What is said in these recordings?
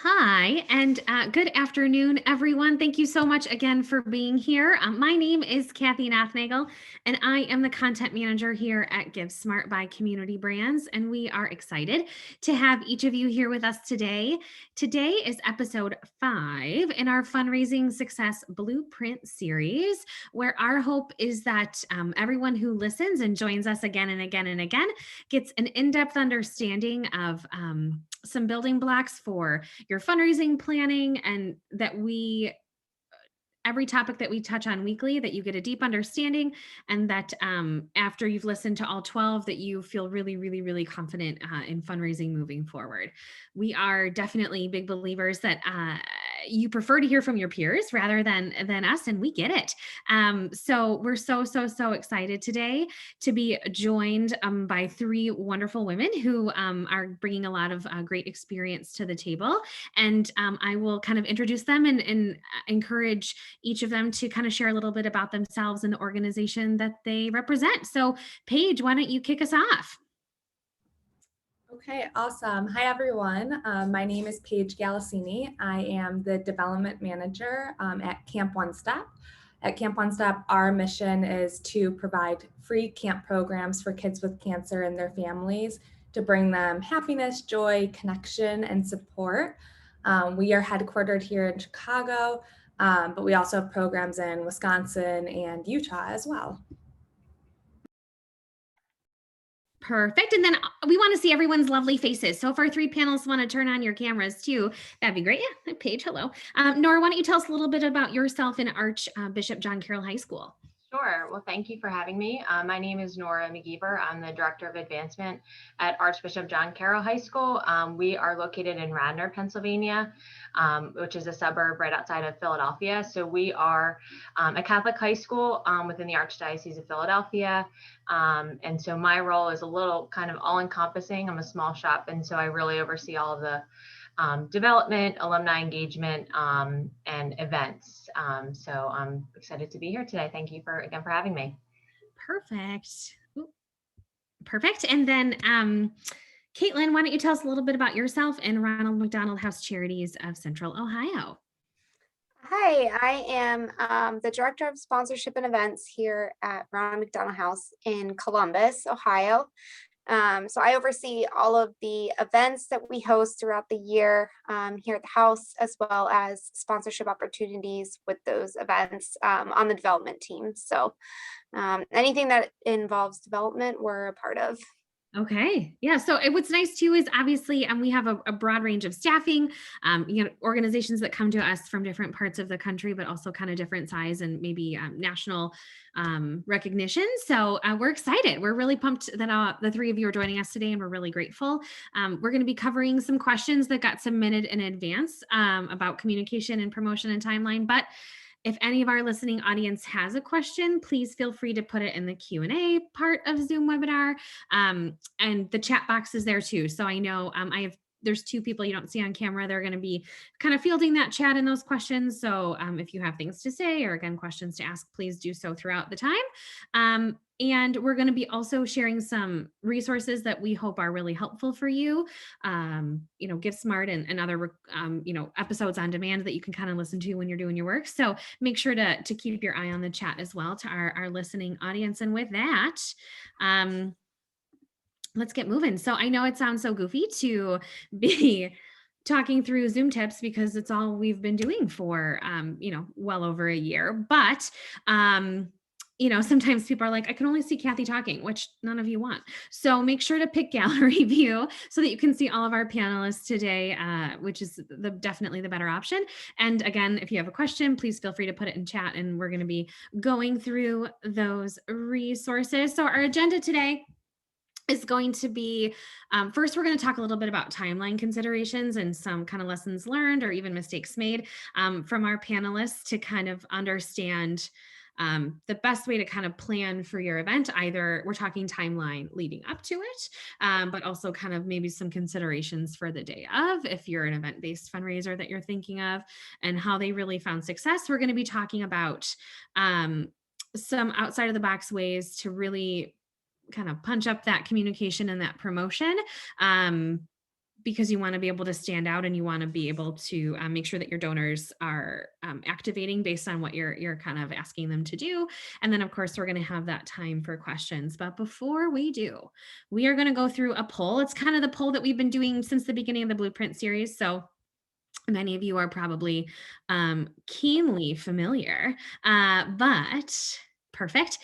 Hi, and good afternoon, everyone. Thank you so much again for being here. My name is Kathy Nathnagel, and I am the content manager here at Give Smart by Community Brands. And we are excited to have each of you here with us today. Today is episode 5 in our Fundraising Success Blueprint series, where our hope is that everyone who listens and joins us again and again and again gets an in-depth understanding of some building blocks for your fundraising planning, and that every topic that we touch on weekly, that you get a deep understanding, and that after you've listened to all 12, that you feel really, really, really confident in fundraising moving forward. We are definitely big believers that you prefer to hear from your peers rather than us, and we get it. So we're so excited today to be joined by 3 wonderful women who are bringing a lot of great experience to the table. And I will kind of introduce them and encourage each of them to kind of share a little bit about themselves and the organization that they represent. So, Paige, why don't you kick us off? Okay, awesome. Hi, everyone. My name is Paige Galassini. I am the development manager at Camp One Step. At Camp One Step, our mission is to provide free camp programs for kids with cancer and their families to bring them happiness, joy, connection, and support. We are headquartered here in Chicago, but we also have programs in Wisconsin and Utah as well. Perfect. And then we want to see everyone's lovely faces. So if our 3 panelists want to turn on your cameras too, that'd be great. Yeah, Paige, hello. Nora, why don't you tell us a little bit about yourself in Archbishop John Carroll High School? Sure. Well, thank you for having me. My name is Nora McGeever. I'm the Director of Advancement at Archbishop John Carroll High School. We are located in Radnor, Pennsylvania, which is a suburb right outside of Philadelphia. So we are a Catholic high school within the Archdiocese of Philadelphia. And so my role is a little kind of all-encompassing. I'm a small shop, and so I really oversee all of the development, alumni engagement, and events. So I'm excited to be here today. Thank you for having me. Perfect. Ooh, perfect. And then Caitlin, why don't you tell us a little bit about yourself and Ronald McDonald House Charities of Central Ohio? Hi, I am the Director of Sponsorship and Events here at Ronald McDonald House in Columbus, Ohio. So I oversee all of the events that we host throughout the year here at the house, as well as sponsorship opportunities with those events on the development team. So anything that involves development, we're a part of. Okay. Yeah. So what's nice too is obviously we have a broad range of staffing, organizations that come to us from different parts of the country, but also kind of different size and maybe national recognition. So we're excited. We're really pumped that the 3 of you are joining us today, and we're really grateful. We're going to be covering some questions that got submitted in advance about communication and promotion and timeline. But if any of our listening audience has a question, please feel free to put it in the Q&A part of Zoom webinar. And the chat box is there too. So I know there's 2 people you don't see on camera. They're going to be kind of fielding that chat and those questions. So if you have things to say or again, questions to ask, please do so throughout the time. And we're going to be also sharing some resources that we hope are really helpful for you. Give Smart and other, episodes on demand that you can kind of listen to when you're doing your work. So make sure to keep your eye on the chat as well to our listening audience. And with that, let's get moving. So I know it sounds so goofy to be talking through Zoom tips because it's all we've been doing for, well over a year, but, sometimes people are like, I can only see Kathy talking, which none of you want. So make sure to pick gallery view so that you can see all of our panelists today, which is definitely the better option. And again, if you have a question, please feel free to put it in chat, and we're going to be going through those resources. So our agenda today is going to be, first, we're going to talk a little bit about timeline considerations and some kind of lessons learned or even mistakes made from our panelists to kind of understand the best way to kind of plan for your event. Either we're talking timeline leading up to it, but also kind of maybe some considerations for the day of, if you're an event-based fundraiser that you're thinking of, and how they really found success. We're going to be talking about some outside of the box ways to really kind of punch up that communication and that promotion. because you want to be able to stand out and you want to be able to make sure that your donors are activating based on what you're kind of asking them to do. And then of course we're going to have that time for questions. But before we do, we are going to go through a poll. It's kind of the poll that we've been doing since the beginning of the Blueprint series. So many of you are probably keenly familiar, but perfect.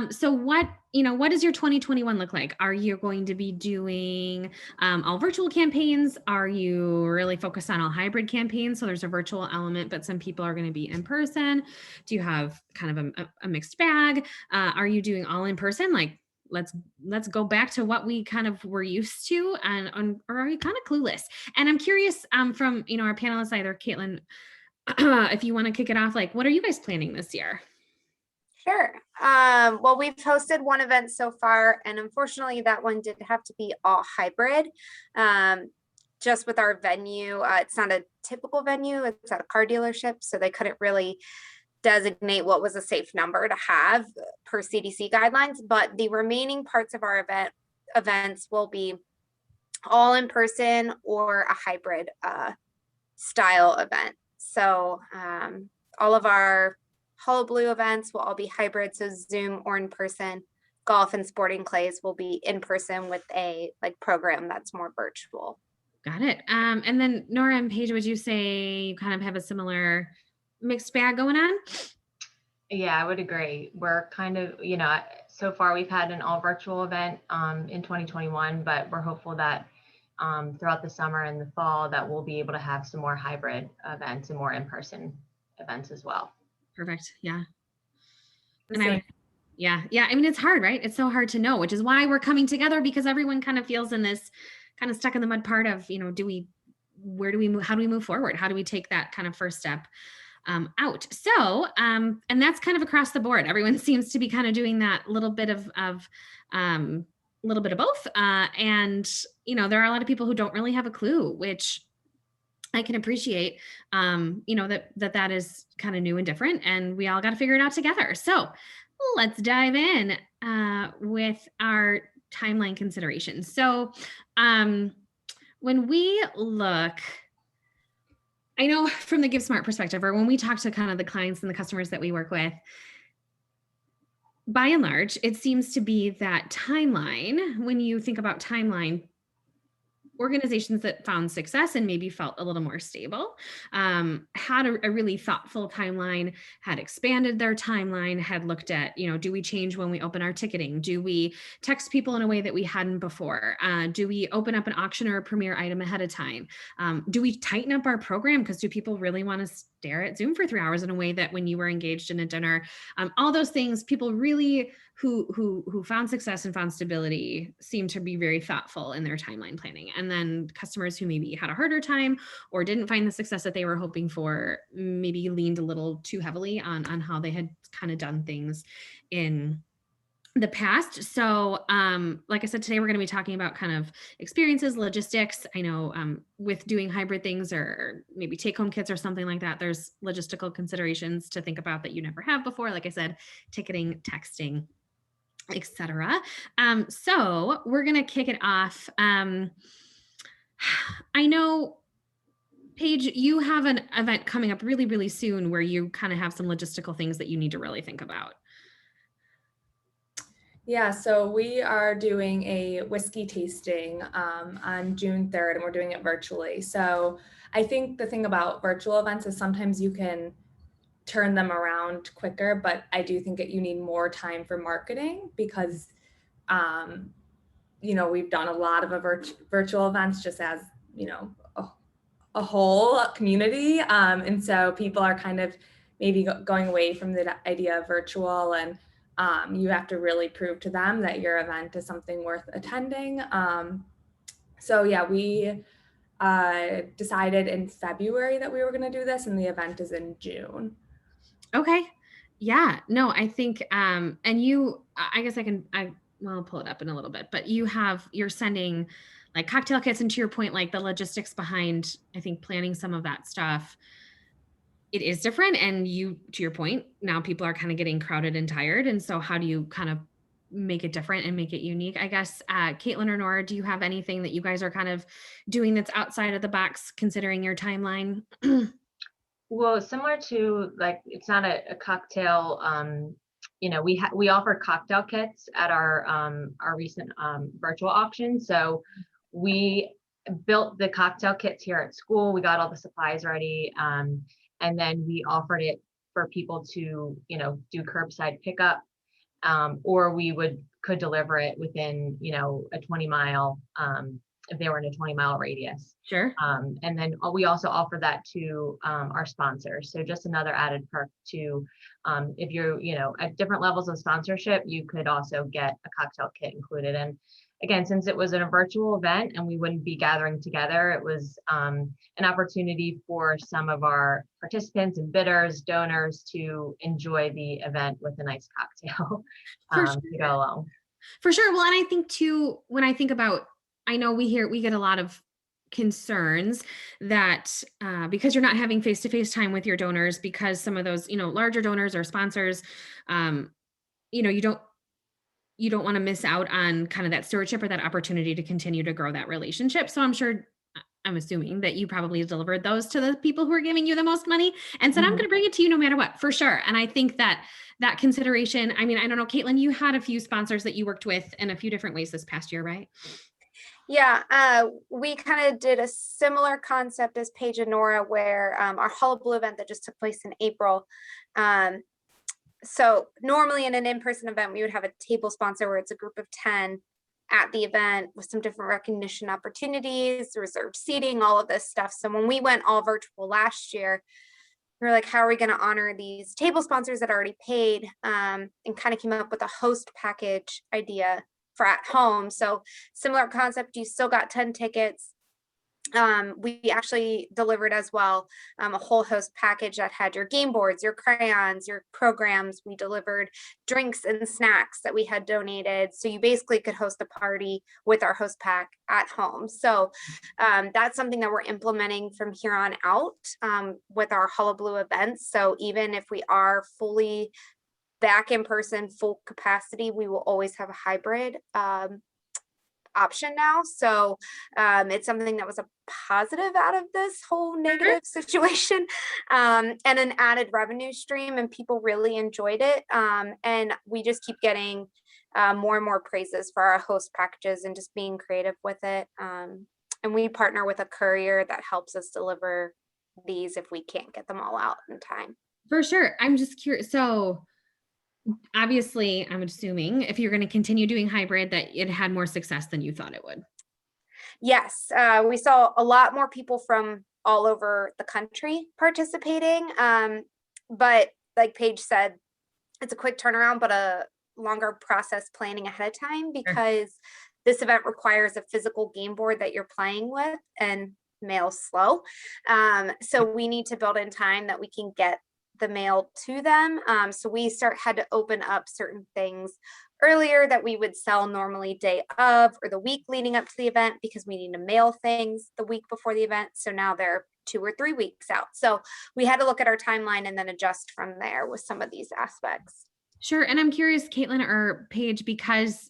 So what does your 2021 look like? Are you going to be doing all virtual campaigns? Are you really focused on all hybrid campaigns? So there's a virtual element, but some people are going to be in person. Do you have kind of a mixed bag? Are you doing all in person? Like, let's go back to what we kind of were used to, or are you kind of clueless? And I'm curious from our panelists, either Caitlin, if you want to kick it off, like what are you guys planning this year? Sure. Well, we've hosted one event so far, and unfortunately that one did have to be all hybrid. Just with our venue, it's not a typical venue, it's at a car dealership, so they couldn't really designate what was a safe number to have per CDC guidelines, but the remaining parts of our events will be all in person or a hybrid style event. So all of our Hullabaloo events will all be hybrid, so Zoom or in person. Golf and sporting clays will be in person with a program that's more virtual. Got it. And then Nora and Paige, would you say you kind of have a similar mixed bag going on? Yeah, I would agree. We're kind of, so far we've had an all virtual event in 2021, but we're hopeful that throughout the summer and the fall that we'll be able to have some more hybrid events and more in-person events as well. Perfect. Yeah. The And same. I mean, it's hard, right? It's so hard to know, which is why we're coming together, because everyone kind of feels in this kind of stuck in the mud part of, how do we move forward? How do we take that kind of first step out? So, and that's kind of across the board. Everyone seems to be kind of doing that little bit of both. And, there are a lot of people who don't really have a clue, which I can appreciate, that is kind of new and different, and we all got to figure it out together. So let's dive in with our timeline considerations. So when we look, I know from the Give Smart perspective, or when we talk to kind of the clients and the customers that we work with, by and large, it seems to be that timeline, when you think about timeline, organizations that found success and maybe felt a little more stable, had a really thoughtful timeline, had expanded their timeline, had looked at, do we change when we open our ticketing? Do we text people in a way that we hadn't before? Do we open up an auction or a premier item ahead of time? Do we tighten up our program? Because do people really want to stare at Zoom for 3 hours in a way that when you were engaged in a dinner? All those things, people really who found success and found stability seem to be very thoughtful in their timeline planning. And then customers who maybe had a harder time or didn't find the success that they were hoping for, maybe leaned a little too heavily on how they had kind of done things in the past. So like I said, today we're going to be talking about kind of experiences, logistics. I know with doing hybrid things or maybe take-home kits or something like that, there's logistical considerations to think about that you never have before. Like I said, ticketing, texting, etc. So we're going to kick it off. I know, Paige, you have an event coming up really, really soon where you kind of have some logistical things that you need to really think about. Yeah, so we are doing a whiskey tasting on June 3rd, and we're doing it virtually. So I think the thing about virtual events is sometimes you can turn them around quicker, but I do think that you need more time for marketing because, we've done a lot of virtual events just as, a whole community. And so people are kind of maybe going away from the idea of virtual, and you have to really prove to them that your event is something worth attending. So yeah, we decided in February that we were going to do this, and the event is in June. Okay. Yeah, no, I think, and I guess I'll pull it up in a little bit, but you're sending like cocktail kits, and to your point, like the logistics behind, I think, planning some of that stuff, it is different. And to your point, now people are kind of getting crowded and tired. And so how do you kind of make it different and make it unique. I guess, Caitlin or Nora, do you have anything that you guys are kind of doing that's outside of the box considering your timeline? Well, similar to like, it's not a cocktail. We offer cocktail kits at our recent virtual auction. So we built the cocktail kits here at school. We got all the supplies ready, and then we offered it for people to do curbside pickup, or we could deliver it within a 20-mile, if they were in a 20-mile radius. Sure. And then we also offer that to our sponsors. So just another added perk to, if you're, at different levels of sponsorship, you could also get a cocktail kit included. And again, since it was a virtual event and we wouldn't be gathering together, it was an opportunity for some of our participants and bidders, donors to enjoy the event with a nice cocktail to go along. For sure. Well, and I think too, when I think about, I know we get a lot of concerns that because you're not having face-to-face time with your donors, because some of those, larger donors or sponsors, you don't want to miss out on kind of that stewardship or that opportunity to continue to grow that relationship. So I'm assuming that you probably delivered those to the people who are giving you the most money and said, I'm going to bring it to you no matter what, for sure. And I think that consideration, I mean, I don't know, Caitlin, you had a few sponsors that you worked with in a few different ways this past year, right? Yeah, we kind of did a similar concept as Paige and Nora, where our Hullabaloo event that just took place in April. So normally in an in-person event, we would have a table sponsor where it's a group of 10 at the event with some different recognition opportunities, reserved seating, all of this stuff. So when we went all virtual last year, we were like, how are we going to honor these table sponsors that already paid, and kind of came up with a host package idea for at home. So similar concept, you still got 10 tickets. We actually delivered as well a whole host package that had your game boards, your crayons, your programs. We delivered drinks and snacks that we had donated. So you basically could host a party with our host pack at home. So that's something that we're implementing from here on out with our Hullabaloo events. So even if we are fully back in person, full capacity, we will always have a hybrid option now. So it's something that was a positive out of this whole negative situation, and an added revenue stream, and people really enjoyed it. And we just keep getting more and more praises for our host packages and just being creative with it. And we partner with a courier that helps us deliver these if we can't get them all out in time. For sure. I'm just curious. So obviously, I'm assuming if you're going to continue doing hybrid, that it had more success than you thought it would. Yes, we saw a lot more people from all over the country participating. But like Paige said, it's a quick turnaround, but a longer process planning ahead of time, because this event requires a physical game board that you're playing with, and mail's slow. So we need to build in time that we can get the mail to them. So we had to open up certain things earlier that we would sell normally day of or the week leading up to the event, because we need to mail things the week before the event. So now they're 2 or 3 weeks out. So we had to look at our timeline and then adjust from there with some of these aspects. Sure. And I'm curious, Caitlin or Paige, because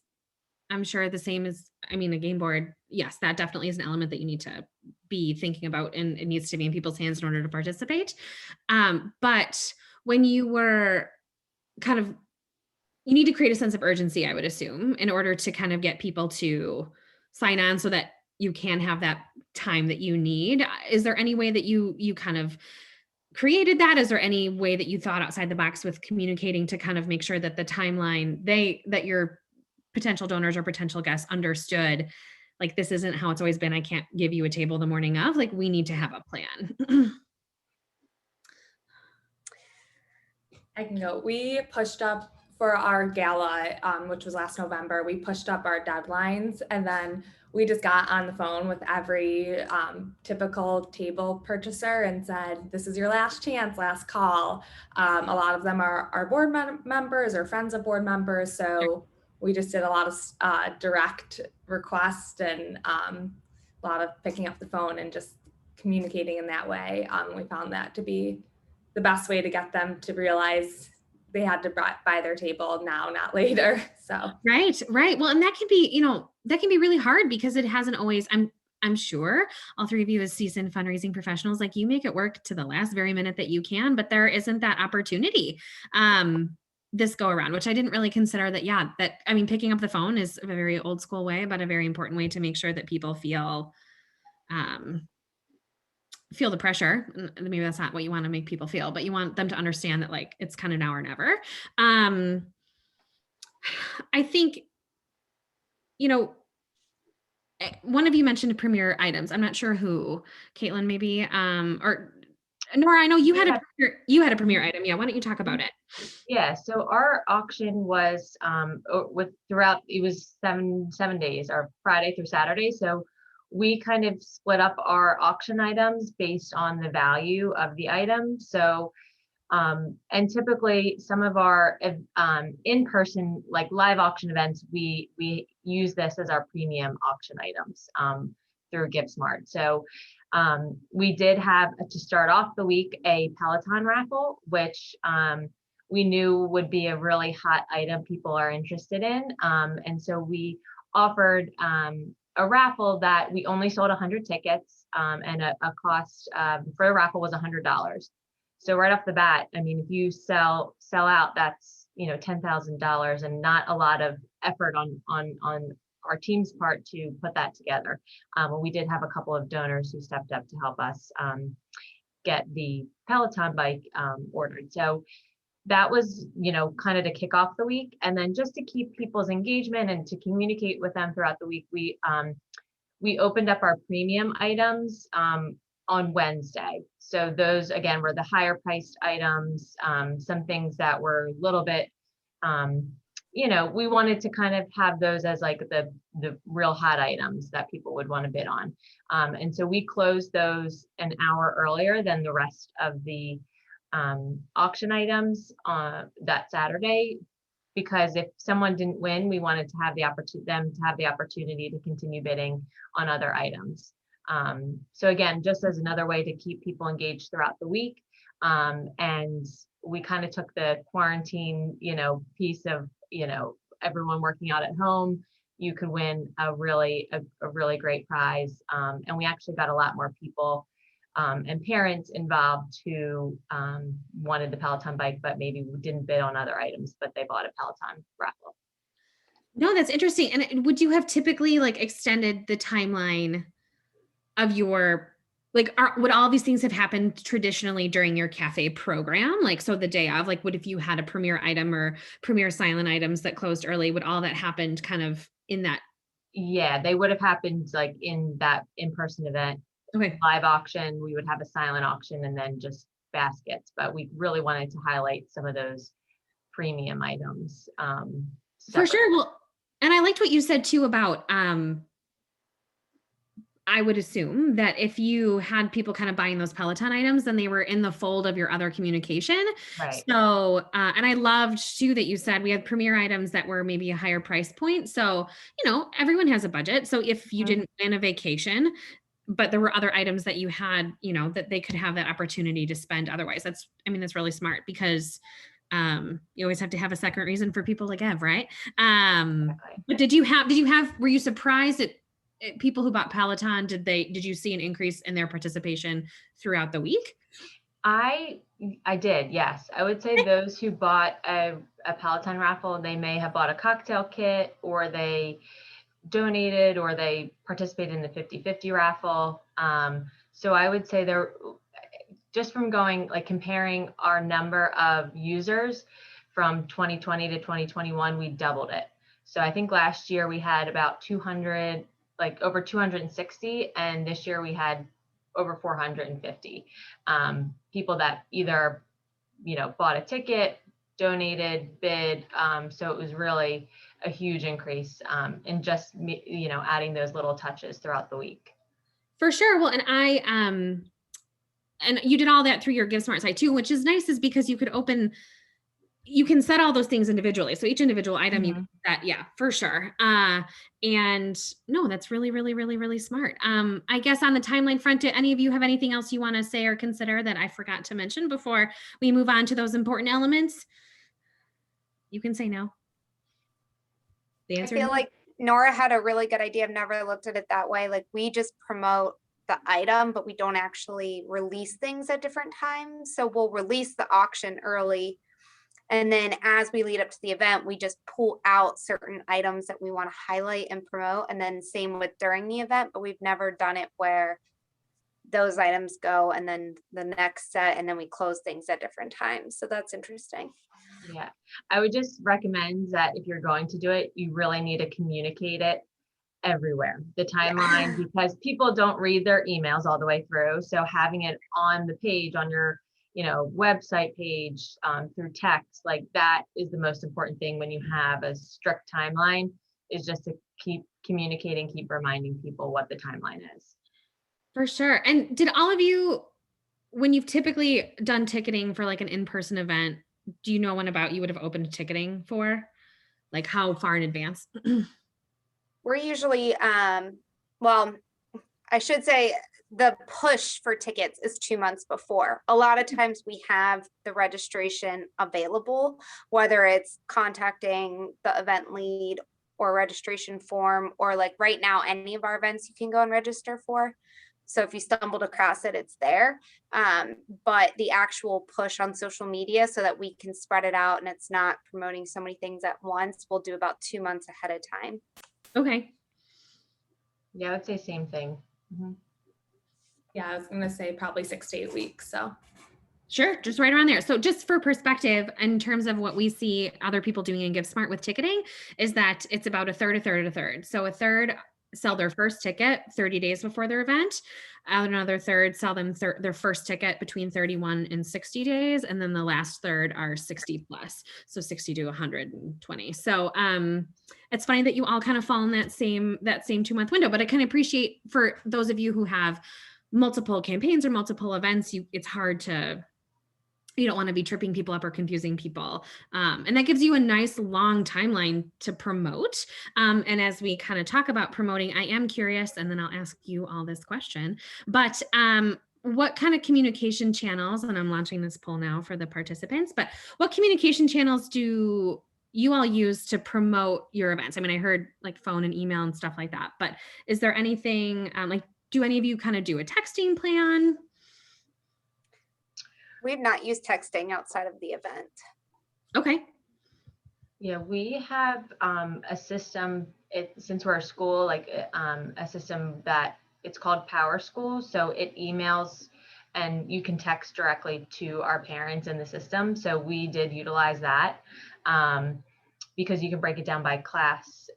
I'm sure the same as, a game board, yes, that definitely is an element that you need to be thinking about, and it needs to be in people's hands in order to participate. But when you were you need to create a sense of urgency, I would assume, in order to kind of get people to sign on so that you can have that time that you need. Is there any way that you kind of created that? Is there any way that you thought outside the box with communicating to kind of make sure that the timeline that your potential donors or potential guests understood, like, this isn't how it's always been. I can't give you a table the morning of, like, we need to have a plan. I can go. We pushed up for our gala, which was last November. We pushed up our deadlines, and then we just got on the phone with every typical table purchaser and said, this is your last chance, last call. A lot of them are our board members or friends of board members. So we just did a lot of direct requests and a lot of picking up the phone and just communicating in that way. We found that to be the best way to get them to realize they had to buy their table now, not later. So Right. Well, and that can be, that can be really hard because it hasn't always, I'm sure all three of you as seasoned fundraising professionals, like you make it work to the last very minute that you can, but there isn't that opportunity this go around, which I didn't really consider that. Yeah, picking up the phone is a very old school way, but a very important way to make sure that people feel the pressure. Maybe that's not what you want to make people feel, but you want them to understand that like it's kind of now or never. I think, one of you mentioned premier items. I'm not sure who, Caitlin, maybe, or Nora, I know you had a premier item. Yeah. Why don't you talk about it? Yeah, so our auction was throughout, it was seven days, or Friday through Saturday. So we kind of split up our auction items based on the value of the item. So and typically some of our in-person, like live auction events, we use this as our premium auction items through GiveSmart. So we did have, to start off the week, a Peloton raffle, which we knew would be a really hot item people are interested in. And so we offered a raffle that we only sold 100 tickets, and a cost for the raffle was $100. So right off the bat, I mean, if you sell out, that's, $10,000, and not a lot of effort on our team's part to put that together. We did have a couple of donors who stepped up to help us get the Peloton bike ordered. So that was, kind of to kick off the week. And then just to keep people's engagement and to communicate with them throughout the week, we opened up our premium items on Wednesday. So those, again, were the higher priced items, some things that were a little bit, we wanted to kind of have those as like the real hot items that people would want to bid on. And so we closed those an hour earlier than the rest of the auction items that Saturday, because if someone didn't win, we wanted to have them to have the opportunity to continue bidding on other items. So again, just as another way to keep people engaged throughout the week. And we kind of took the quarantine, piece of, everyone working out at home, you could win a really great prize. And we actually got a lot more people and parents involved who wanted the Peloton bike, but maybe didn't bid on other items, but they bought a Peloton raffle. No, that's interesting. And would you have typically like extended the timeline of your, would all these things have happened traditionally during your cafe program? Like, so the day of, like, if you had a premier item or premier silent items that closed early, would all that happened kind of in that? Yeah, they would have happened like in that in-person event. Okay. Live auction, we would have a silent auction and then just baskets, but we really wanted to highlight some of those premium items. For sure. Well, and I liked what you said too about, I would assume that if you had people kind of buying those Peloton items, then they were in the fold of your other communication. Right. So, and I loved too that you said we had premier items that were maybe a higher price point. So, everyone has a budget. So if you didn't plan a vacation, but there were other items that you had, that they could have that opportunity to spend otherwise. That's really smart, because you always have to have a second reason for people to give, right? Exactly. But were you surprised at people who bought Peloton? Did you see an increase in their participation throughout the week? I did, yes. I would say those who bought a Peloton raffle, they may have bought a cocktail kit, or they donated, or they participated in the 50-50 raffle. So I would say just from comparing our number of users from 2020 to 2021, we doubled it. So I think last year we had about 200, over 260, and this year we had over 450 people that either, bought a ticket, donated, bid. So it was really a huge increase in just, adding those little touches throughout the week. For sure. Well, and and you did all that through your GiveSmart site too, which is nice, is because you can set all those things individually. So each individual item you set, yeah, for sure. And no, that's really, really, really, really smart. I guess on the timeline front, do any of you have anything else you want to say or consider that I forgot to mention before we move on to those important elements? You can say no. The I answer feel no. like Nora had a really good idea. I've never looked at it that way. Like we just promote the item, but we don't actually release things at different times. So we'll release the auction early. And then as we lead up to the event, we just pull out certain items that we want to highlight and promote. And then same with during the event, but we've never done it where those items go and then the next set, and then we close things at different times. So that's interesting. Yeah, I would just recommend that if you're going to do it, you really need to communicate it everywhere, the timeline, because people don't read their emails all the way through. So having it on the page, on your, website page, through text, like that is the most important thing when you have a strict timeline, is just to keep communicating, keep reminding people what the timeline is. For sure. And did all of you, when you've typically done ticketing for like an in-person event, do you know when about you would have opened ticketing for? Like how far in advance? We're usually, well, I should say the push for tickets is 2 months before. A lot of times we have the registration available, whether it's contacting the event lead or registration form, or like right now, any of our events you can go and register for. So if you stumbled across it, it's there. But the actual push on social media so that we can spread it out and it's not promoting so many things at once, we'll do about 2 months ahead of time. Okay. Yeah, I would say same thing. Mhm. Yeah, I was going to say probably 6 to 8 weeks. So Sure, just right around there. So just for perspective, in terms of what we see other people doing in GiveSmart with ticketing, is that it's about a third, a third, a third. So a third sell their first ticket 30 days before their event. Another third sell them their first ticket between 31 and 60 days. And then the last third are 60 plus. So 60 to 120. So it's funny that you all kind of fall in that same 2-month window, but I can appreciate for those of you who have multiple campaigns or multiple events, it's hard to, you don't want to be tripping people up or confusing people. And that gives you a nice long timeline to promote. And as we kind of talk about promoting, I am curious, and then I'll ask you all this question, but what kind of communication channels, and I'm launching this poll now for the participants, but what communication channels do you all use to promote your events? I mean, I heard like phone and email and stuff like that, but is there anything like, do any of you kind of do a texting plan? We've not used texting outside of the event. Okay. Yeah, we have a system, since we're a school, like a system that it's called Power School. So it emails and you can text directly to our parents in the system. So we did utilize that because you can break it down by class,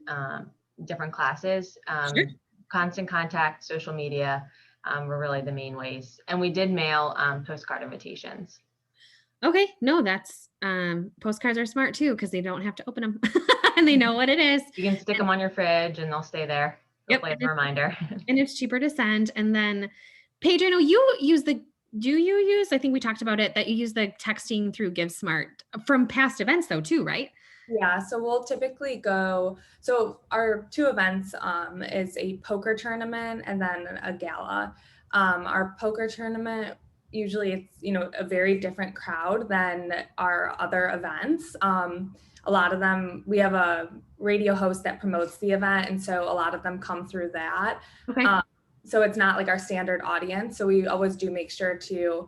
different classes. Sure. Constant contact, social media were really the main ways. And we did mail postcard invitations. Okay, no, that's postcards are smart too because they don't have to open them and they know what it is. You can stick them on your fridge and they'll stay there. Yep, Hopefully as a reminder. and it's cheaper to send. And then, Paige, I know you use I think we talked about it, that you use the texting through GiveSmart from past events though too, right? yeah, so we'll typically go. So our 2 events is a poker tournament and then a gala. Our poker tournament, usually it's a very different crowd than our other events. A lot of them, we have a radio host that promotes the event, and so a lot of them come through that. Okay. So it's not like our standard audience. So we always do make sure to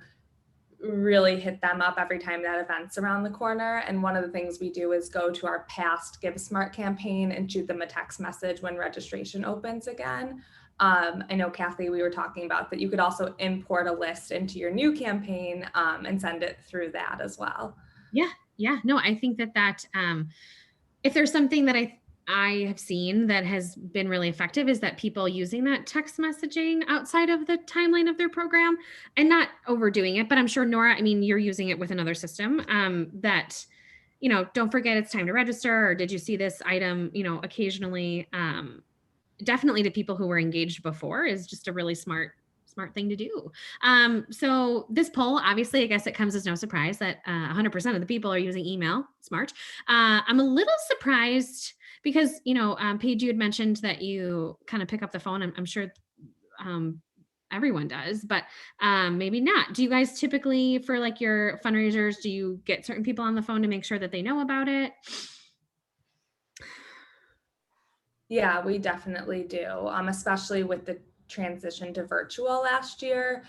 really hit them up every time that event's around the corner. And one of the things we do is go to our past GiveSmart campaign and shoot them a text message when registration opens again. I know, Kathy, we were talking about that you could also import a list into your new campaign and send it through that as well. Yeah. No, I think that if there's something that I have seen that has been really effective is that people using that text messaging outside of the timeline of their program and not overdoing it. But I'm sure, Nora, I mean, you're using it with another system that, don't forget it's time to register, or did you see this item, occasionally. Definitely to people who were engaged before is just a really smart thing to do. So this poll, obviously, I guess it comes as no surprise that 100% of the people are using email. Smart. I'm a little surprised because, Paige, you had mentioned that you kind of pick up the phone. I'm sure everyone does, but maybe not. Do you guys typically, for like your fundraisers, do you get certain people on the phone to make sure that they know about it? Yeah, we definitely do, especially with the transition to virtual last year.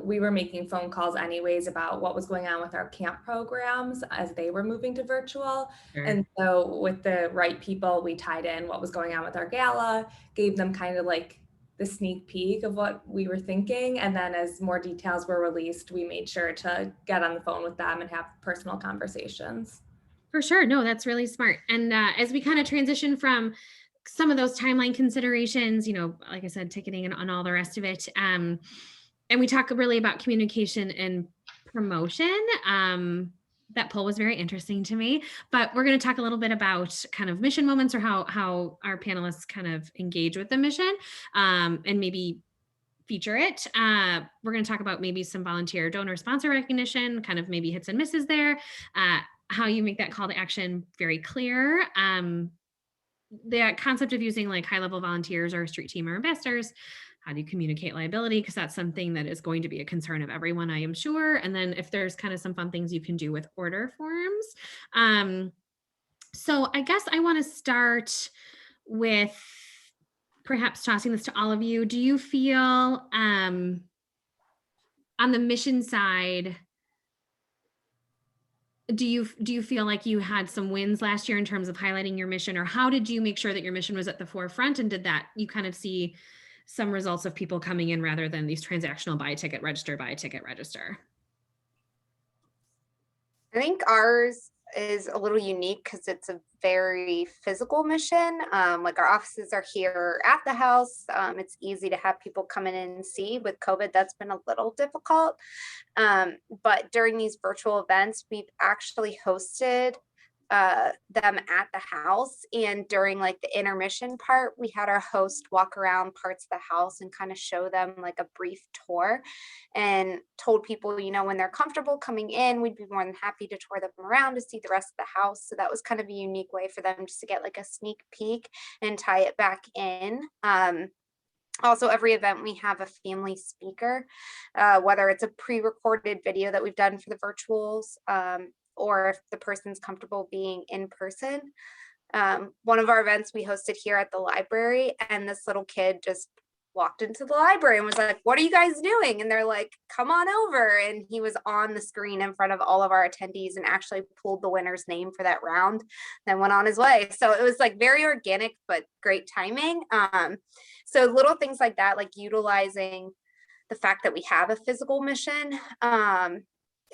We were making phone calls anyways about what was going on with our camp programs as they were moving to virtual. Sure. And so with the right people, we tied in what was going on with our gala, gave them kind of like the sneak peek of what we were thinking. And then as more details were released, we made sure to get on the phone with them and have personal conversations. For sure. No, that's really smart. And as we kind of transition from some of those timeline considerations, like I said, ticketing and all the rest of it, and we talk really about communication and promotion. That poll was very interesting to me, but we're going to talk a little bit about kind of mission moments, or how our panelists kind of engage with the mission, and maybe feature it. We're going to talk about maybe some volunteer donor sponsor recognition, kind of maybe hits and misses there, how you make that call to action very clear. The concept of using like high level volunteers or street team or ambassadors. How do you communicate liability? Because that's something that is going to be a concern of everyone, I am sure. And then if there's kind of some fun things you can do with order forms. So I guess I want to start with perhaps tossing this to all of you. Do you feel on the mission side, do you feel like you had some wins last year in terms of highlighting your mission, or how did you make sure that your mission was at the forefront? And did that you kind of see some results of people coming in rather than these transactional buy a ticket, register, buy a ticket, register? I think ours is a little unique because it's a very physical mission. Like our offices are here at the house. It's easy to have people come in and see. With COVID, that's been a little difficult. But during these virtual events, we've actually hosted them at the house, and during like the intermission part, we had our host walk around parts of the house and kind of show them like a brief tour, and told people, when they're comfortable coming in, we'd be more than happy to tour them around to see the rest of the house. So that was kind of a unique way for them just to get like a sneak peek and tie it back in. Also, every event we have a family speaker, whether it's a pre-recorded video that we've done for the virtuals, or if the person's comfortable being in person. One of our events we hosted here at the library, and this little kid just walked into the library and was like, "What are you guys doing?" And they're like, "Come on over." And he was on the screen in front of all of our attendees and actually pulled the winner's name for that round, then went on his way. So it was like very organic, but great timing. So little things like that, like utilizing the fact that we have a physical mission,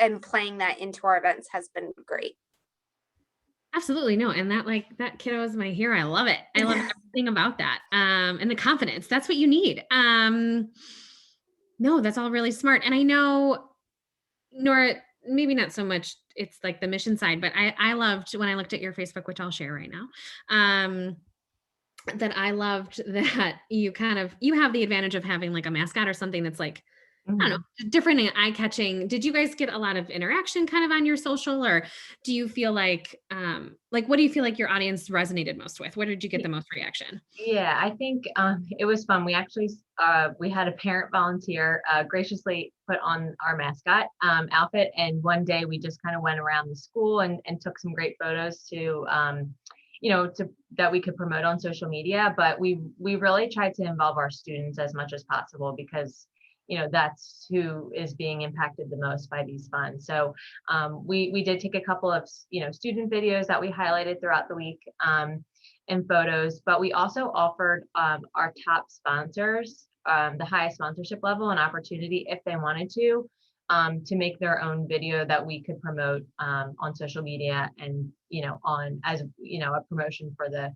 and playing that into our events has been great. Absolutely. No. And that kiddo is my hero. I love it. I love everything about that. And the confidence, that's what you need. No, that's all really smart. And I know, Nora, maybe not so much it's like the mission side, but I loved when I looked at your Facebook, which I'll share right now. That I loved that you have the advantage of having like a mascot or something that's like, I don't know, different and eye-catching. Did you guys get a lot of interaction kind of on your social, or do you feel like what do you feel like your audience resonated most with? Where did you get the most reaction? Yeah, I think it was fun. We actually we had a parent volunteer graciously put on our mascot outfit, and one day we just kind of went around the school and took some great photos to that we could promote on social media. But we really tried to involve our students as much as possible, because that's who is being impacted the most by these funds. So we did take a couple of student videos that we highlighted throughout the week, and photos, but we also offered our top sponsors the highest sponsorship level an opportunity, if they wanted to make their own video that we could promote on social media, and on as a promotion for the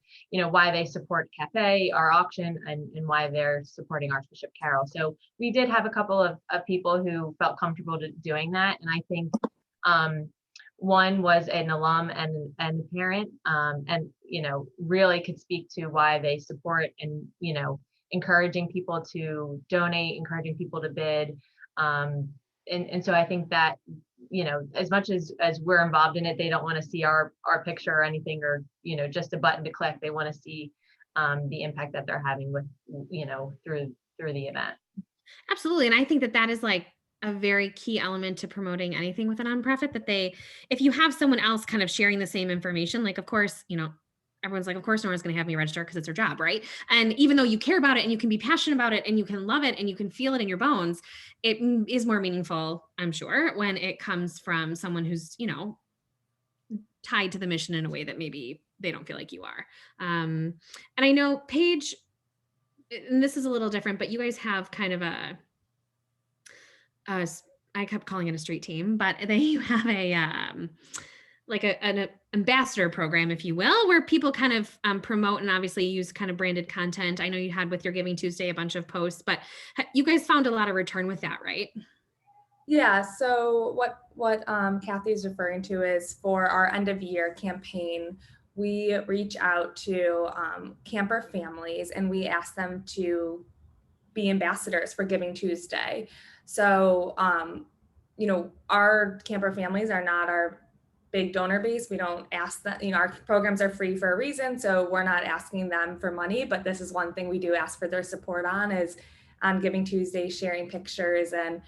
why they support Cafe, our auction, and why they're supporting Archbishop Carroll. So we did have a couple of people who felt comfortable doing that, and I think one was an alum and a parent, and really could speak to why they support, and encouraging people to donate, encouraging people to bid. And so I think that, as much as we're involved in it, they don't want to see our picture or anything, or, just a button to click. They want to see the impact that they're having with, through the event. Absolutely. And I think that that is like a very key element to promoting anything with a nonprofit, that if you have someone else kind of sharing the same information, like, of course, everyone's like, of course, no one's going to have me register because it's their job, right? And even though you care about it and you can be passionate about it and you can love it and you can feel it in your bones, it is more meaningful, I'm sure, when it comes from someone who's, tied to the mission in a way that maybe they don't feel like you are. And I know Paige, and this is a little different, but you guys have kind of I kept calling it a street team, but you have like an ambassador program, if you will, where people kind of promote and obviously use kind of branded content. I know you had with your Giving Tuesday a bunch of posts, but you guys found a lot of return with that, right? Yeah, so what Kathy's referring to is for our end of year campaign, we reach out to camper families and we ask them to be ambassadors for Giving Tuesday. So, our camper families are not our big donor base. We don't ask them, our programs are free for a reason. So we're not asking them for money, but this is one thing we do ask for their support on, is on Giving Tuesday, sharing pictures and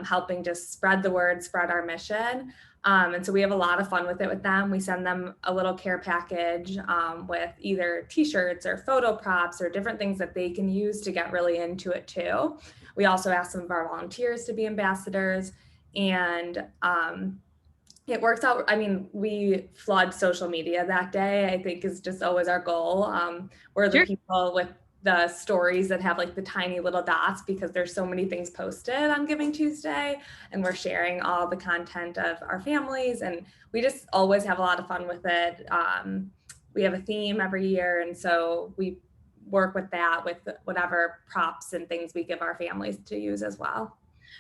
helping just spread the word, spread our mission. And so we have a lot of fun with it with them. We send them a little care package with either t-shirts or photo props or different things that they can use to get really into it too. We also ask some of our volunteers to be ambassadors, and it works out. I mean, we flood social media that day, I think, is just always our goal. We're the people with the stories that have like the tiny little dots, because there's so many things posted on Giving Tuesday, and we're sharing all the content of our families, and we just always have a lot of fun with it. We have a theme every year, and so we work with that with whatever props and things we give our families to use as well.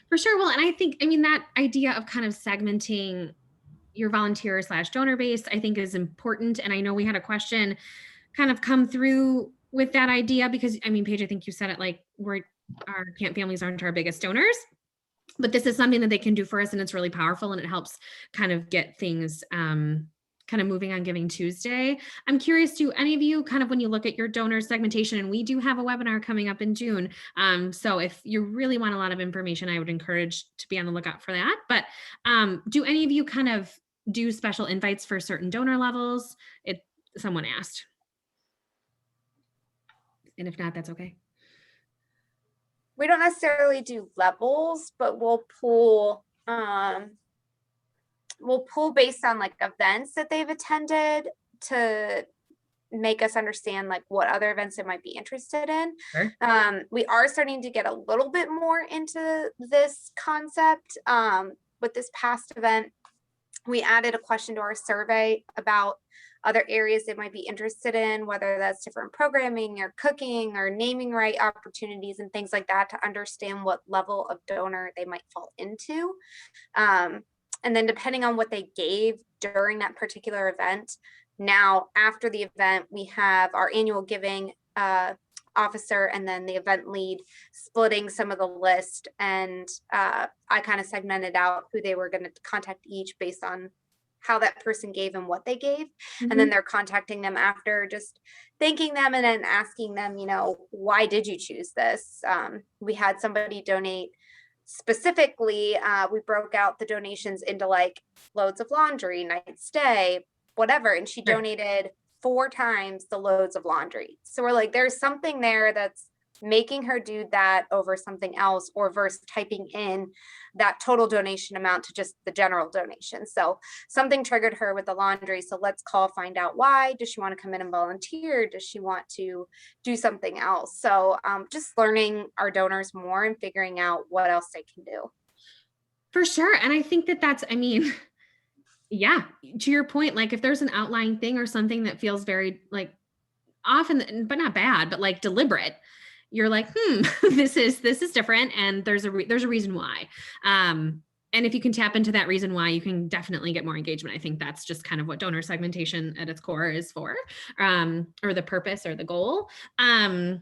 For sure. Well, and I think, that idea of kind of segmenting your volunteer / donor base, I think, is important. And I know we had a question kind of come through with that idea, because Paige, I think you said it, like, our camp families aren't our biggest donors, but this is something that they can do for us, and it's really powerful, and it helps kind of get things kind of moving on Giving Tuesday. I'm curious, do any of you, kind of, when you look at your donor segmentation, and we do have a webinar coming up in June, so if you really want a lot of information, I would encourage to be on the lookout for that. But do any of you kind of do special invites for certain donor levels? Someone asked. And if not, that's okay. We don't necessarily do levels, but we'll pull based on like events that they've attended to make us understand like what other events they might be interested in. Sure. We are starting to get a little bit more into this concept. With this past event, we added a question to our survey about other areas they might be interested in, whether that's different programming or cooking or naming right opportunities and things like that, to understand what level of donor they might fall into. And then depending on what they gave during that particular event, now after the event, we have our annual giving officer and then the event lead splitting some of the list. And I kind of segmented out who they were going to contact each based on how that person gave and what they gave. Mm-hmm. And then they're contacting them after, just thanking them and then asking them, why did you choose this? We had somebody donate specifically, we broke out the donations into like loads of laundry, night stay, whatever. And she donated 4 times the loads of laundry. So we're like, there's something there that's making her do that over something else, or versus typing in that total donation amount to just the general donation. So something triggered her with the laundry. So let's call, find out why. Does she want to come in and volunteer? Does she want to do something else? So just learning our donors more and figuring out what else they can do. For sure. And I think that's, yeah, to your point, like if there's an outlying thing or something that feels very like often, but not bad, but like deliberate, you're like, this is different. And there's a reason why. And if you can tap into that reason why, you can definitely get more engagement. I think that's just kind of what donor segmentation at its core is for, or the purpose or the goal. I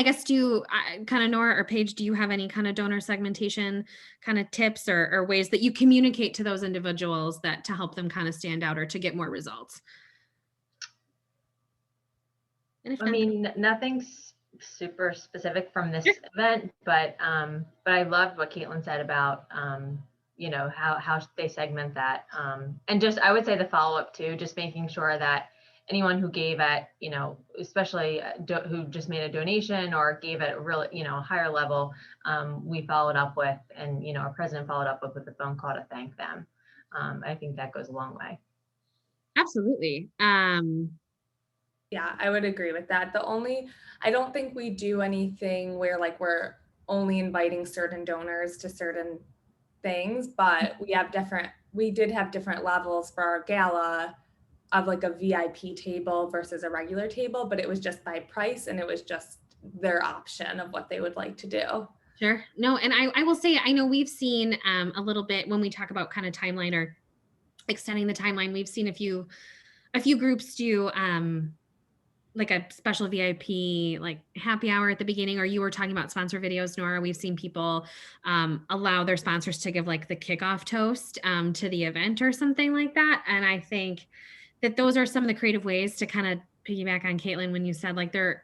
guess kind of Nora or Paige, do you have any kind of donor segmentation kind of tips or ways that you communicate to those individuals that to help them kind of stand out or to get more results? Nothing super specific from this event, but I loved what Caitlin said about how they segment that, and just I would say the follow up too, just making sure that anyone who gave at especially who just made a donation or gave at a really higher level, we followed up with, and our president followed up with a phone call to thank them. I think that goes a long way. Absolutely. Yeah, I would agree with that. I don't think we do anything where like we're only inviting certain donors to certain things, but we did have different levels for our gala of like a VIP table versus a regular table, but it was just by price and it was just their option of what they would like to do. Sure. No, and I will say, I know we've seen a little bit when we talk about kind of timeline or extending the timeline, we've seen a few groups do like a special VIP like happy hour at the beginning, or you were talking about sponsor videos, Nora. We've seen people allow their sponsors to give like the kickoff toast to the event or something like that. And I think that those are some of the creative ways to kind of piggyback on Caitlin when you said like there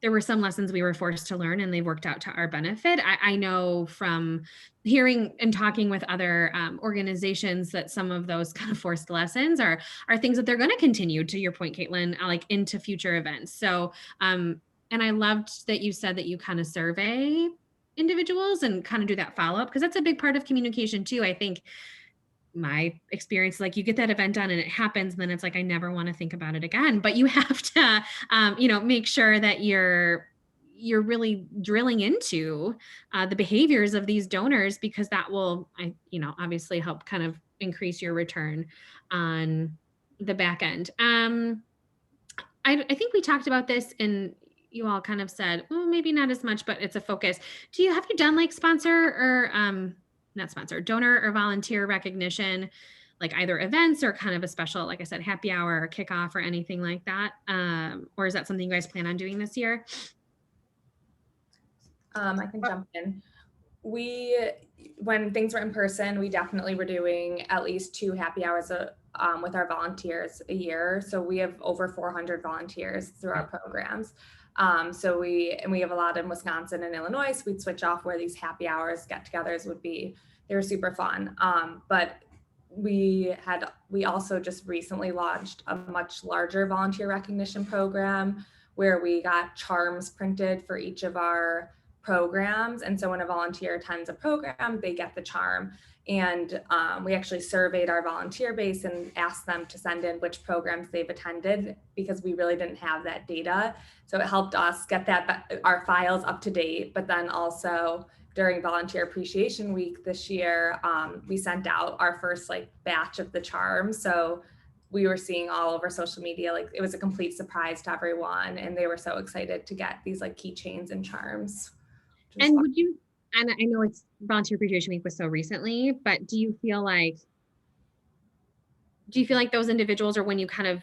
were some lessons we were forced to learn and they worked out to our benefit. I know from hearing and talking with other organizations that some of those kind of forced lessons are things that they're going to continue, to your point, Caitlin, like into future events. So, and I loved that you said that you kind of survey individuals and kind of do that follow up, because that's a big part of communication too. I think my experience, like you get that event done and it happens, and then it's like, I never want to think about it again. But you have to, make sure that you're really drilling into the behaviors of these donors, because that will, obviously help kind of increase your return on the back end. I think we talked about this and you all kind of said, well, maybe not as much, but it's a focus. Have you done like sponsor or not sponsor, donor or volunteer recognition, like either events or kind of a special, like I said, happy hour or kickoff or anything like that? Or is that something you guys plan on doing this year? I can jump in. When things were in person, we definitely were doing at least 2 happy hours with our volunteers a year. So we have over 400 volunteers through our programs. So we have a lot in Wisconsin and Illinois. So we'd switch off where these happy hours get-togethers would be. They were super fun. But we also just recently launched a much larger volunteer recognition program where we got charms printed for each of our programs. And so when a volunteer attends a program, they get the charm. And we actually surveyed our volunteer base and asked them to send in which programs they've attended, because we really didn't have that data. So it helped us get our files up to date. But then also during Volunteer Appreciation Week this year, we sent out our first batch of the charms. So we were seeing all over social media, like it was a complete surprise to everyone. And they were so excited to get these keychains and charms. And and I know it's Volunteer Appreciation Week was so recently, but do you feel like those individuals, or when you kind of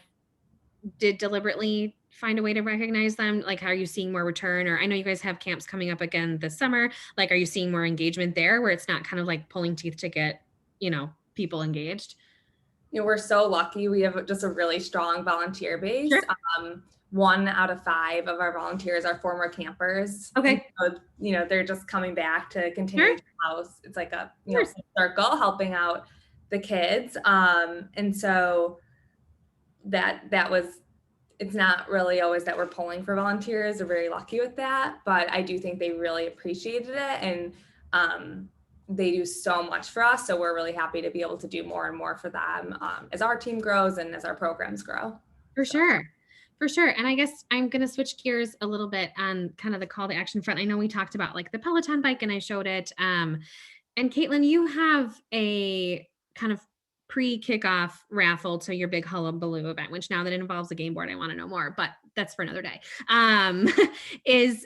did deliberately find a way to recognize them, like are you seeing more return? Or I know you guys have camps coming up again this summer. Like, are you seeing more engagement there where it's not kind of like pulling teeth to get, people engaged? We're so lucky. We have just a really strong volunteer base. Sure. 1 out of 5 of our volunteers are former campers. Okay. So, they're just coming back to continue the house. It's like a circle helping out the kids. And so it's not really always that we're pulling for volunteers. We're very lucky with that, but I do think they really appreciated it. And they do so much for us. So we're really happy to be able to do more and more for them as our team grows and as our programs grow. For sure. And I guess I'm going to switch gears a little bit on kind of the call to action front. I know we talked about like the Peloton bike and I showed it. And Caitlin, you have a kind of pre-kickoff raffle to your big hullabaloo event, which now that it involves a game board, I want to know more, but that's for another day. Is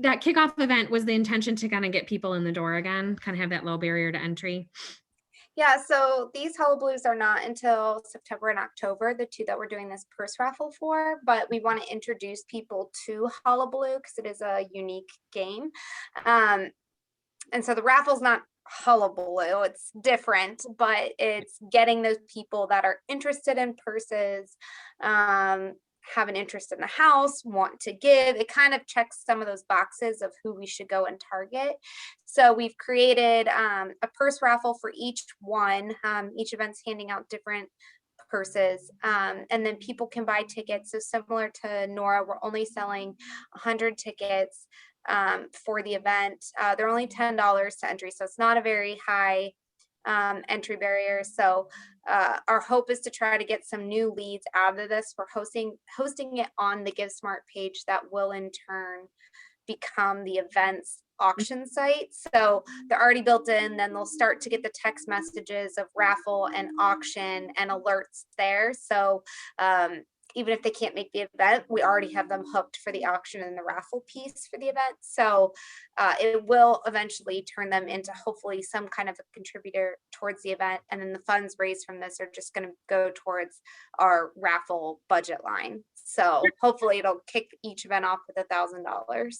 that kickoff event, was the intention to kind of get people in the door again, kind of have that low barrier to entry? Yeah, so these hullabaloos are not until September and October, the 2 that we're doing this purse raffle for, but we want to introduce people to hullabaloo because it is a unique game. And so the raffle's not hullabaloo, it's different, but it's getting those people that are interested in purses, have an interest in the house, want to give. It kind of checks some of those boxes of who we should go and target. So we've created a purse raffle for each one. Each event's handing out different purses, and then people can buy tickets. So similar to Nora, we're only selling 100 tickets for the event. They're only $10 to entry, so it's not a very high entry barrier. So our hope is to try to get some new leads out of this. We're hosting it on the GiveSmart page that will in turn become the event's auction site. So they're already built in, then they'll start to get the text messages of raffle and auction and alerts there. So even if they can't make the event, we already have them hooked for the auction and the raffle piece for the event. So it will eventually turn them into hopefully some kind of a contributor towards the event. And then the funds raised from this are just going to go towards our raffle budget line. So hopefully it'll kick each event off with $1,000.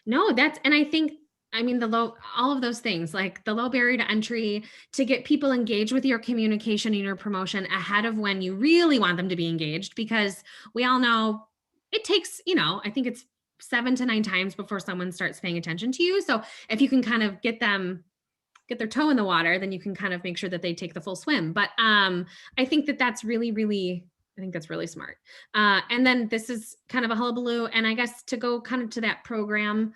No, and I think, I mean, all of those things, like the low barrier to entry, to get people engaged with your communication and your promotion ahead of when you really want them to be engaged, because we all know it takes, I think it's 7 to 9 times before someone starts paying attention to you. So if you can kind of get their toe in the water, then you can kind of make sure that they take the full swim. But I think that's really, really, I think that's really smart. And then this is kind of a hullabaloo. And I guess to go kind of to that program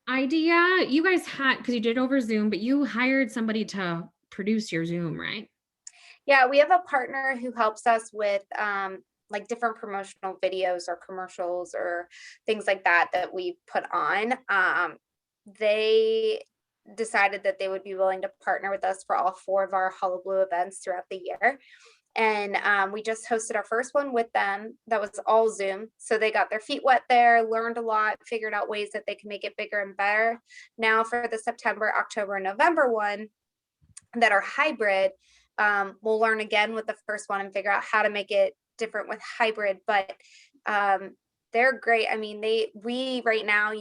idea, you guys had, because you did it over Zoom, but you hired somebody to produce your Zoom, right? Yeah, we have a partner who helps us with like different promotional videos or commercials or things like that we put on. They decided that they would be willing to partner with us for all 4 of our Hullabaloo events throughout the year. And we just hosted our first one with them. That was all Zoom. So they got their feet wet there, learned a lot, figured out ways that they can make it bigger and better. Now for the September, October, and November one that are hybrid, we'll learn again with the first one and figure out how to make it different with hybrid. But they're great. I mean, we right now,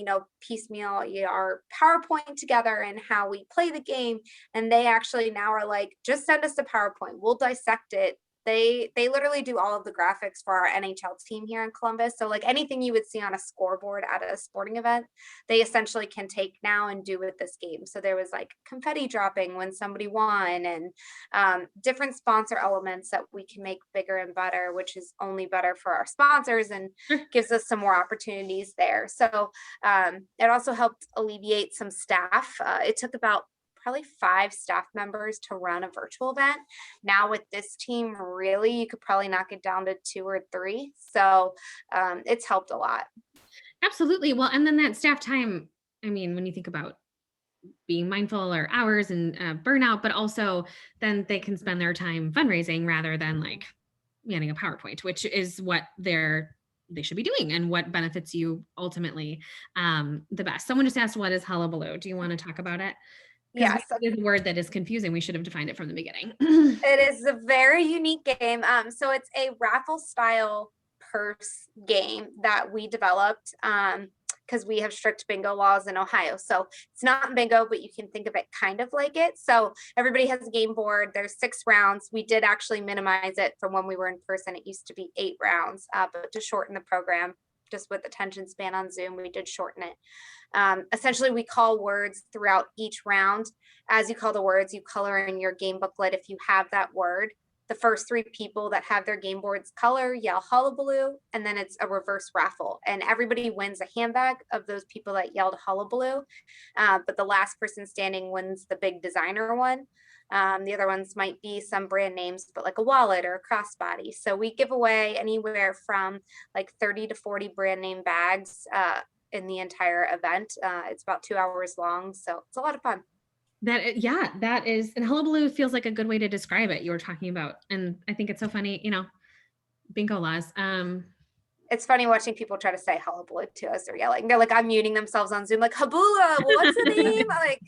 piecemeal our PowerPoint together and how we play the game. And they actually now are like, just send us the PowerPoint. We'll dissect it. They literally do all of the graphics for our NHL team here in Columbus. So like anything you would see on a scoreboard at a sporting event, they essentially can take now and do with this game. So there was like confetti dropping when somebody won, and different sponsor elements that we can make bigger and better, which is only better for our sponsors and gives us some more opportunities there. So it also helped alleviate some staff. It took about probably 5 staff members to run a virtual event. Now with this team, really, you could probably knock it down to 2 or 3. So it's helped a lot. Absolutely. Well, and then that staff time, I mean, when you think about being mindful or hours and burnout, but also then they can spend their time fundraising rather than like manning a PowerPoint, which is what they should be doing and what benefits you ultimately the best. Someone just asked, what is hullabaloo? Do you want to talk about it? Yes, it is a word that is confusing. We should have defined it from the beginning. It is a very unique game. So it's a raffle style purse game that we developed because we have strict bingo laws in Ohio. So it's not bingo, but you can think of it kind of like it. So everybody has a game board. There's 6 rounds. We did actually minimize it from when we were in person. It used to be 8 rounds, but to shorten the program, just with attention span on Zoom, we did shorten it. Essentially, we call words throughout each round. As you call the words, you color in your game booklet if you have that word. The first 3 people that have their game boards color yell hullabaloo, and then it's a reverse raffle. And everybody wins a handbag of those people that yelled hullabaloo. But the last person standing wins the big designer one. The other ones might be some brand names, but like a wallet or a crossbody. So we give away anywhere from like 30 to 40 brand name bags in the entire event. It's about 2 hours long, so it's a lot of fun. That is, and hullabaloo feels like a good way to describe it. You were talking about, and I think it's so funny, bingo laws. It's funny watching people try to say hullabaloo to us. They're yelling. They're like unmuting themselves on Zoom, like habula. What's the name? Like,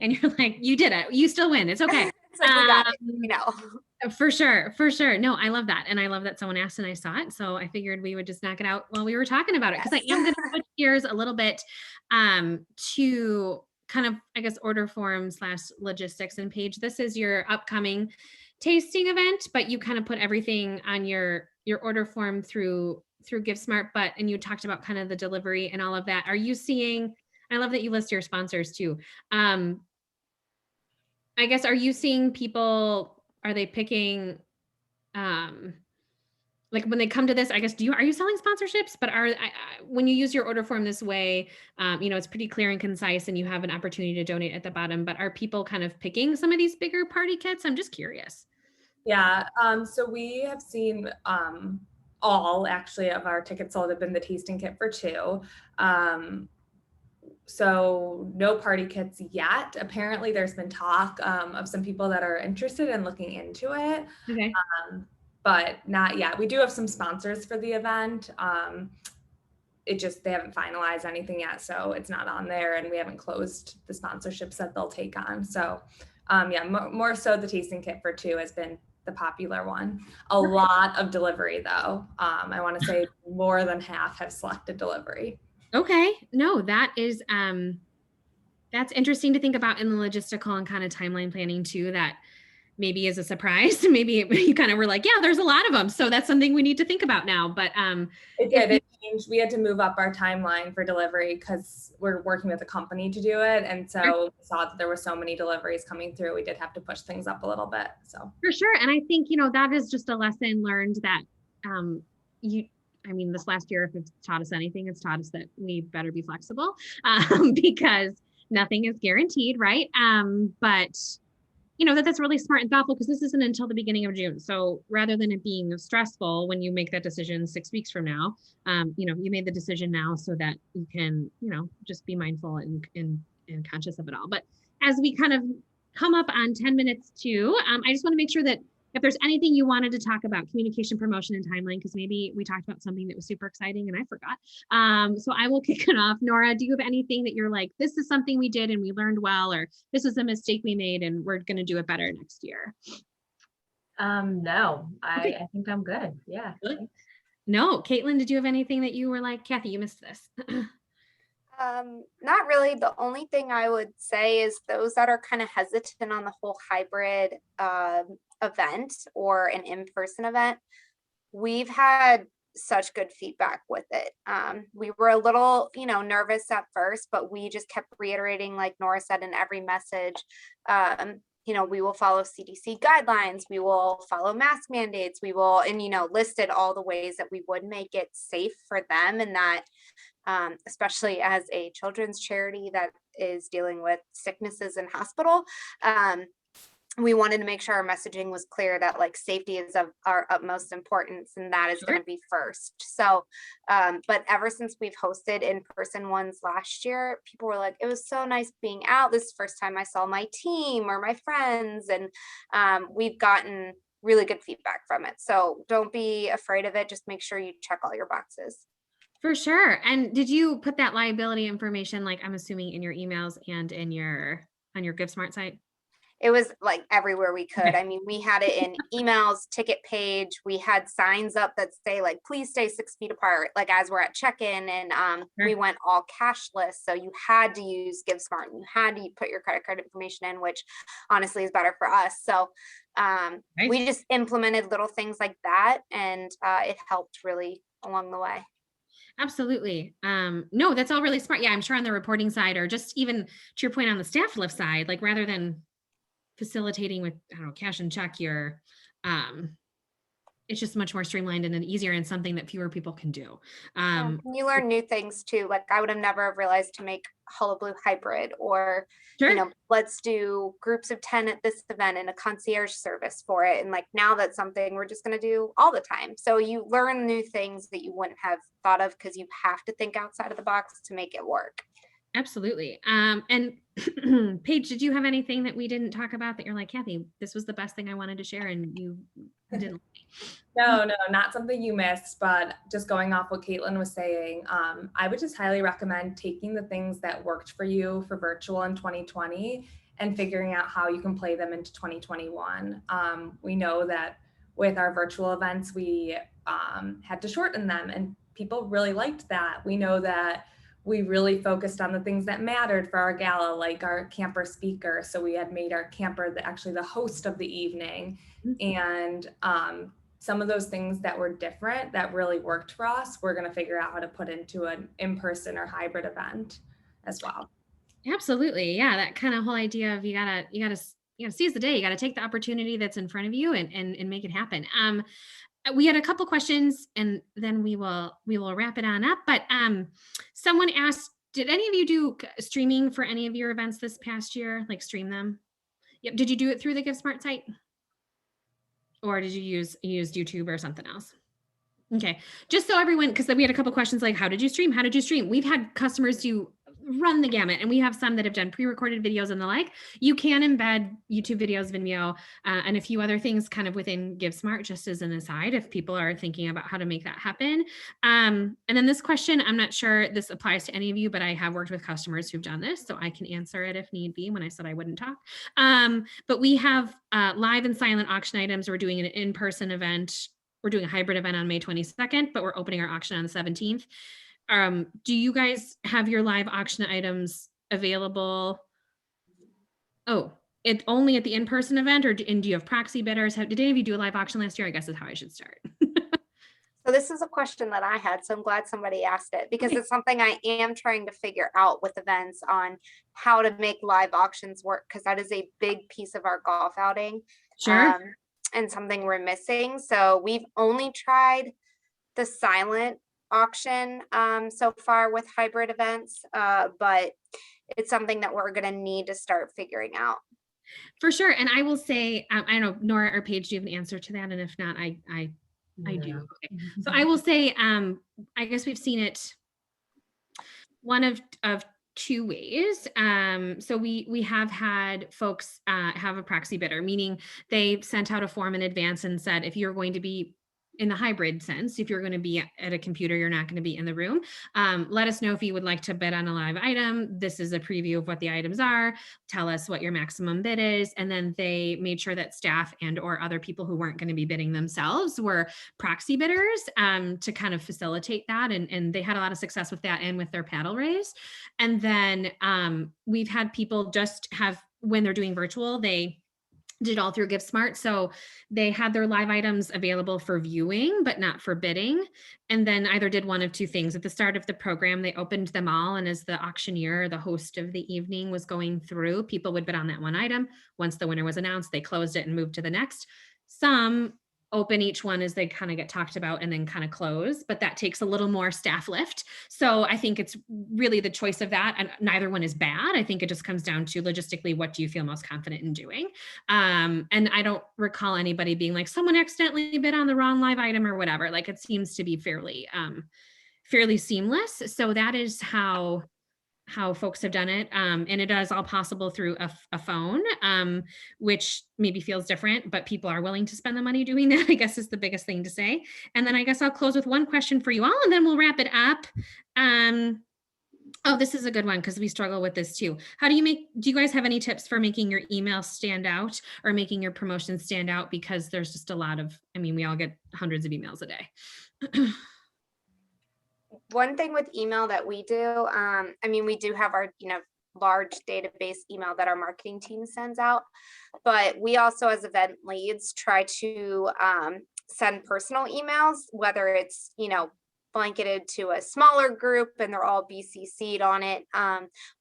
and you're like, you did it. You still win. It's okay. It's like we got it. We know. For sure. No, I love that, and I love that someone asked and I saw it. So I figured we would just knock it out while we were talking about it, because I am going to switch gears a little bit to kind of, I guess, order form / logistics. And Paige, this is your upcoming tasting event, but you kind of put everything on your order form through GiveSmart, and you talked about kind of the delivery and all of that. Are you seeing, I love that you list your sponsors too. I guess, are you seeing people, are they picking, like when they come to this, I guess, are you selling sponsorships? But when you use your order form this way, it's pretty clear and concise and you have an opportunity to donate at the bottom, but are people kind of picking some of these bigger party kits? I'm just curious. Yeah, so we have seen all actually of our tickets sold have been the tasting kit for 2. So no party kits yet. Apparently there's been talk of some people that are interested in looking into it. Okay. But not yet. We do have some sponsors for the event. They haven't finalized anything yet, so it's not on there, and we haven't closed the sponsorships that they'll take on. So more so the tasting kit for 2 has been the popular one. A lot of delivery though. I want to say more than half have selected delivery. Okay. No, that is, that's interesting to think about in the logistical and kind of timeline planning too, that maybe is a surprise. Maybe you kind of were like, yeah, there's a lot of them. So that's something we need to think about now. But it did. It changed. We had to move up our timeline for delivery because we're working with a company to do it. And so we saw that there were so many deliveries coming through. We did have to push things up a little bit. So for sure. And I think, that is just a lesson learned that this last year, if it's taught us anything, it's taught us that we better be flexible because nothing is guaranteed, right? But that's really smart and thoughtful because this isn't until the beginning of June. So rather than it being stressful when you make that decision 6 weeks from now, you made the decision now so that you can, just be mindful and conscious of it all. But as we kind of come up on 10 minutes too, I just want to make sure that if there's anything you wanted to talk about, communication, promotion, and timeline, because maybe we talked about something that was super exciting and I forgot. So I will kick it off. Nora, do you have anything that you're like, this is something we did and we learned well, or this is a mistake we made and we're going to do it better next year? No, Okay. I think I'm good. Yeah. Good. No, Caitlin, did you have anything that you were like, Kathy, you missed this? Not really. The only thing I would say is those that are kind of hesitant on the whole hybrid event or an in-person event, we've had such good feedback with it. We were a little, nervous at first, but we just kept reiterating, like Nora said, in every message, we will follow CDC guidelines, we will follow mask mandates, we will, and, listed all the ways that we would make it safe for them, and that especially as a children's charity that is dealing with sicknesses in hospital, we wanted to make sure our messaging was clear that like safety is of our utmost importance and that is going to be first. So, but ever since we've hosted in-person ones last year, people were like, it was so nice being out. This is the first time I saw my team or my friends, and we've gotten really good feedback from it. So don't be afraid of it. Just make sure you check all your boxes. For sure. And did you put that liability information, like I'm assuming in your emails and on your GiveSmart site? It was like everywhere we could. Okay. I mean, we had it in emails, ticket page. We had signs up that say like, please stay 6 feet apart, like as we're at check-in, and Sure. we went all cashless. So you had to use GiveSmart and you had to put your credit card information in, which honestly is better for us. So Nice. we just implemented little things like that, and it helped really along the way. Absolutely. No, that's all really smart. Yeah, I'm sure on the reporting side, or just even to your point on the staff lift side, like rather than facilitating with, I don't know, cash and check, it's just much more streamlined and easier and something that fewer people can do. You learn new things too. Like I would have never realized to make Hullabaloo hybrid, or Sure. let's do groups of 10 at this event and a concierge service for it. And like now that's something we're just going to do all the time. So you learn new things that you wouldn't have thought of because you have to think outside of the box to make it work. Absolutely. And Paige, did you have anything that we didn't talk about that you're like, Kathy, this was the best thing I wanted to share and you didn't? No, not something you missed, but just going off what Caitlin was saying, I would just highly recommend taking the things that worked for you for virtual in 2020 and figuring out how you can play them into 2021. We know that with our virtual events, we had to shorten them and people really liked that. We know that we really focused on the things that mattered for our gala, like our camper speaker. So we had made our camper actually the host of the evening. And some of those things that were different that really worked for us, we're going to figure out how to put into an in-person or hybrid event as well. Absolutely. Yeah. That kind of whole idea of you gotta seize the day. You gotta take the opportunity that's in front of you and make it happen. We had a couple questions and then we will wrap it on up. But someone asked, did any of you do streaming for any of your events this past year? Like stream them? Yep. Did you do it through the GiveSmart site? Or did you use YouTube or something else? Okay. Just so everyone, because we had a couple questions like, how did you stream? How did you stream? We've had customers do run the gamut, and we have some that have done pre-recorded videos and the like. You can embed YouTube videos, Vimeo, and a few other things kind of within GiveSmart, just as an aside, if people are thinking about how to make that happen. And then this question, I'm not sure this applies to any of you, but I have worked with customers who've done this, so I can answer it if need be when I said I wouldn't talk. But we have live and silent auction items. We're doing an in-person event. We're doing a hybrid event on May 22nd, but we're opening our auction on the 17th. Do you guys have your live auction items available? Oh, it's only at the in-person event, and do you have proxy bidders? Did any of you do a live auction last year? I guess is how I should start. So this is a question that I had, so I'm glad somebody asked it, because it's something I am trying to figure out with events on how to make live auctions work, because that is a big piece of our golf outing. Sure. And something we're missing. So we've only tried the silent auction so far with hybrid events, but it's something that we're going to need to start figuring out. For sure. And I will say, I don't know, Nora or Paige, do you have an answer to that? And if not, I do. Okay. So I will say, I guess we've seen it one of two ways. So we have had folks have a proxy bidder, meaning they sent out a form in advance and said, if you're going to be in the hybrid sense, if you're going to be at a computer, you're not going to be in the room. Let us know if you would like to bid on a live item. This is a preview of what the items are. Tell us what your maximum bid is. And then they made sure that staff and or other people who weren't going to be bidding themselves were proxy bidders to kind of facilitate that. And they had a lot of success with that and with their paddle raise. And then we've had people just have, when they're doing virtual, they did all through GiveSmart. So they had their live items available for viewing, but not for bidding. And then either did one of two things. At the start of the program, they opened them all. And as the auctioneer, the host of the evening, was going through, people would bid on that one item. Once the winner was announced, they closed it and moved to the next. Some open each one as they kind of get talked about and then kind of close, but that takes a little more staff lift. So I think it's really the choice of that, and neither one is bad. I think it just comes down to logistically, what do you feel most confident in doing? And I don't recall anybody being like, someone accidentally bid on the wrong live item or whatever. Like, it seems to be fairly seamless. So that is how folks have done it. And it is all possible through a phone, which maybe feels different, but people are willing to spend the money doing that, I guess, is the biggest thing to say. And then I guess I'll close with one question for you all, and then we'll wrap it up. Oh, this is a good one, because we struggle with this too. Do you guys have any tips for making your email stand out or making your promotions stand out? Because there's just a lot of, we all get hundreds of emails a day. One thing with email that we do, we do have our, large database email that our marketing team sends out, but we also, as event leads, try to send personal emails, whether it's, blanketed to a smaller group and they're all BCC'd on it,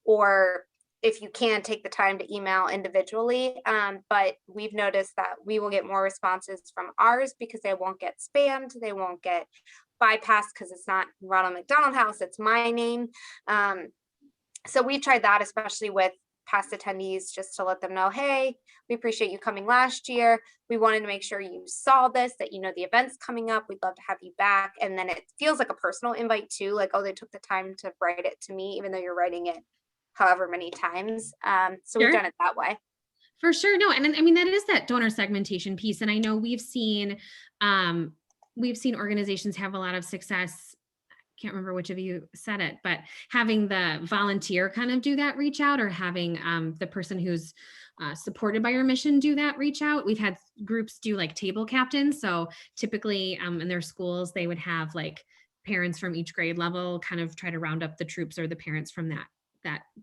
or if you can, take the time to email individually. But we've noticed that we will get more responses from ours because they won't get spammed, they won't get bypassed because it's not Ronald McDonald House, it's my name. So we tried that, especially with past attendees, just to let them know, hey, we appreciate you coming last year. We wanted to make sure you saw this, that the event's coming up. We'd love to have you back. And then it feels like a personal invite too, like, oh, they took the time to write it to me, even though you're writing it however many times. So Sure. We've done it that way. For sure. No, and that is that donor segmentation piece. And I know we've seen organizations have a lot of success. Can't remember which of you said it, but having the volunteer kind of do that reach out, or having the person who's supported by your mission do that reach out. We've had groups do like table captains. So typically in their schools, they would have like parents from each grade level kind of try to round up the troops or the parents from that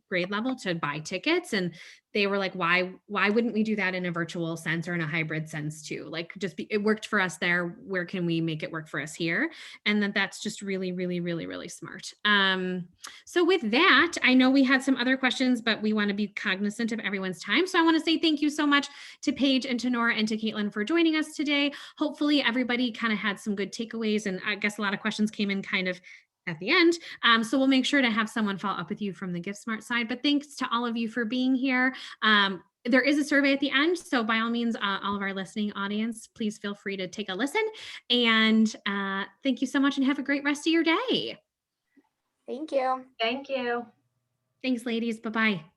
grade level to buy tickets. And they were like, why wouldn't we do that in a virtual sense or in a hybrid sense too? Like it worked for us there. Where can we make it work for us here? And that's just really, really, really, really smart. So with that, I know we had some other questions, but we want to be cognizant of everyone's time. So I want to say thank you so much to Paige and to Nora and to Caitlin for joining us today. Hopefully everybody kind of had some good takeaways, and I guess a lot of questions came in kind of at the end. So we'll make sure to have someone follow up with you from the GiveSmart side. But thanks to all of you for being here. There is a survey at the end. So by all means, all of our listening audience, please feel free to take a listen. And thank you so much and have a great rest of your day. Thank you. Thank you. Thanks, ladies. Bye-bye.